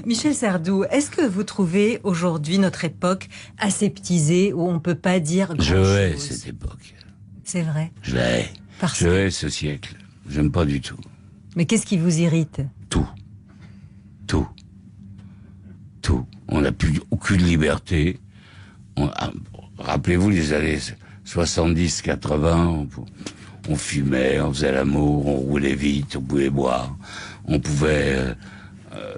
Michel Sardou, est-ce que vous trouvez aujourd'hui notre époque aseptisée où on ne peut pas dire grand-chose? Je hais cette époque. C'est vrai. Je la hais. Je hais ce siècle. J'aime pas du tout. Mais qu'est-ce qui vous irrite? Tout. Tout. Tout. On n'a plus aucune liberté. Rappelez-vous les années 70, 80, on fumait, on faisait l'amour, on roulait vite, on pouvait boire, on pouvait...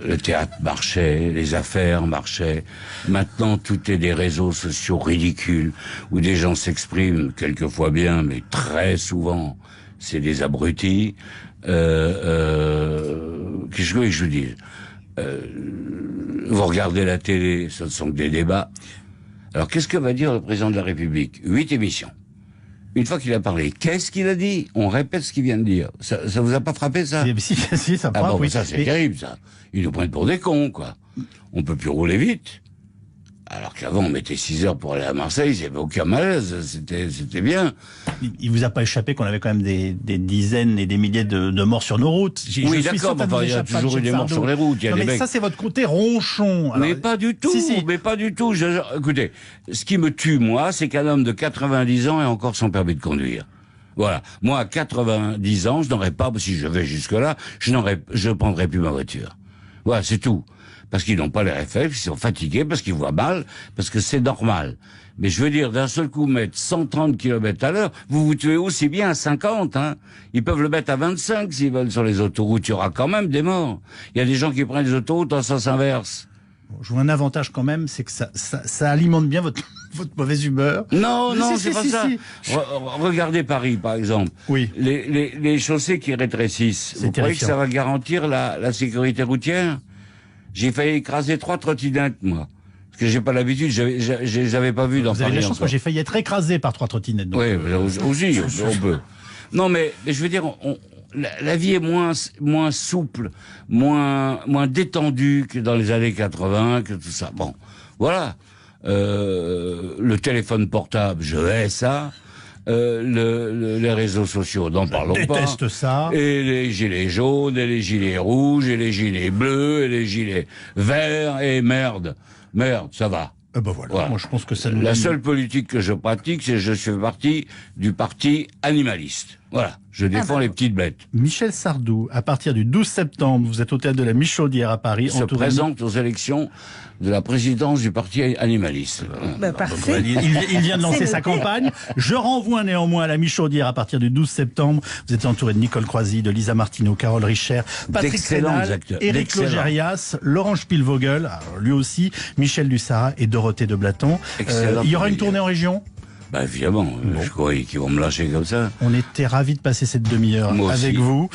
le théâtre marchait, les affaires marchaient. Maintenant, tout est des réseaux sociaux ridicules où des gens s'expriment, quelquefois bien, mais très souvent, c'est des abrutis. Qu'est-ce que je vous dis? Vous regardez la télé, ce ne sont que des débats. Alors, qu'est-ce que va dire le président de la République? 8 émissions. Une fois qu'il a parlé, qu'est-ce qu'il a dit? On répète ce qu'il vient de dire. Ça vous a pas frappé, ça? Si, ça me frappe, oui. Ça, c'est terrible, ça. Ils nous prennent pour des cons, quoi. On peut plus rouler vite. Alors qu'avant, on mettait 6 heures pour aller à Marseille, il n'y avait aucun malaise, c'était bien. Il vous a pas échappé qu'on avait quand même des dizaines et des milliers de morts sur nos routes. Oui, d'accord, mais il y a toujours eu des morts sur les routes. Il y a des mecs... ça, c'est votre côté ronchon. Alors... Mais pas du tout, mais pas du tout. Écoutez, ce qui me tue, moi, c'est qu'un homme de 90 ans ait encore son permis de conduire. Voilà. Moi, à 90 ans, je n'aurais pas, si je vais jusque-là, je prendrai plus ma voiture. Voilà, c'est tout. Parce qu'ils n'ont pas les réflexes, ils sont fatigués, parce qu'ils voient mal, parce que c'est normal. Mais je veux dire, d'un seul coup, mettre 130 km à l'heure, vous vous tuez aussi bien à 50, hein. Ils peuvent le mettre à 25 s'ils veulent sur les autoroutes, il y aura quand même des morts. Il y a des gens qui prennent les autoroutes en sens inverse. Je vois un avantage quand même, c'est que ça alimente bien votre mauvaise humeur. Non, c'est pas ça. Regardez Paris, par exemple. Oui. Les chaussées qui rétrécissent. Vous croyez que ça va garantir la sécurité routière? J'ai failli écraser 3 trottinettes, moi. Parce que j'ai pas l'habitude, je les avais pas vues dans Paris. Vous avez la chance, moi j'ai failli être écrasé par 3 trottinettes. Donc... Oui, aussi, on peut. Non, mais je veux dire, la vie est moins souple, moins détendue que dans les années 80, que tout ça. Bon, voilà. Le téléphone portable, je hais ça. Les réseaux sociaux, n'en parlons pas. Je déteste ça. Et les gilets jaunes, et les gilets rouges, et les gilets bleus, et les gilets verts, et merde, ça va. Voilà. Moi je pense que ça nous... La seule politique que je pratique, c'est que je fais partie du parti animaliste. Voilà, je défends les petites bêtes. Michel Sardou, à partir du 12 septembre, vous êtes au théâtre de la Michaudière à Paris. Il se présente aux élections de la présidence du parti animaliste. Parfait. Il vient de lancer sa campagne. Je renvoie néanmoins à la Michaudière à partir du 12 septembre. Vous êtes entouré de Nicole Croisy, de Lisa Martineau, Carole Richer, Patrick Sénal, Éric Logérias, Laurent Spielvogel, lui aussi, Michel Dussara et Dorothée de Blaton. Il y aura une tournée en région? Bah évidemment, je croyais qu'ils vont me lâcher comme ça. On était ravis de passer cette demi-heure avec vous.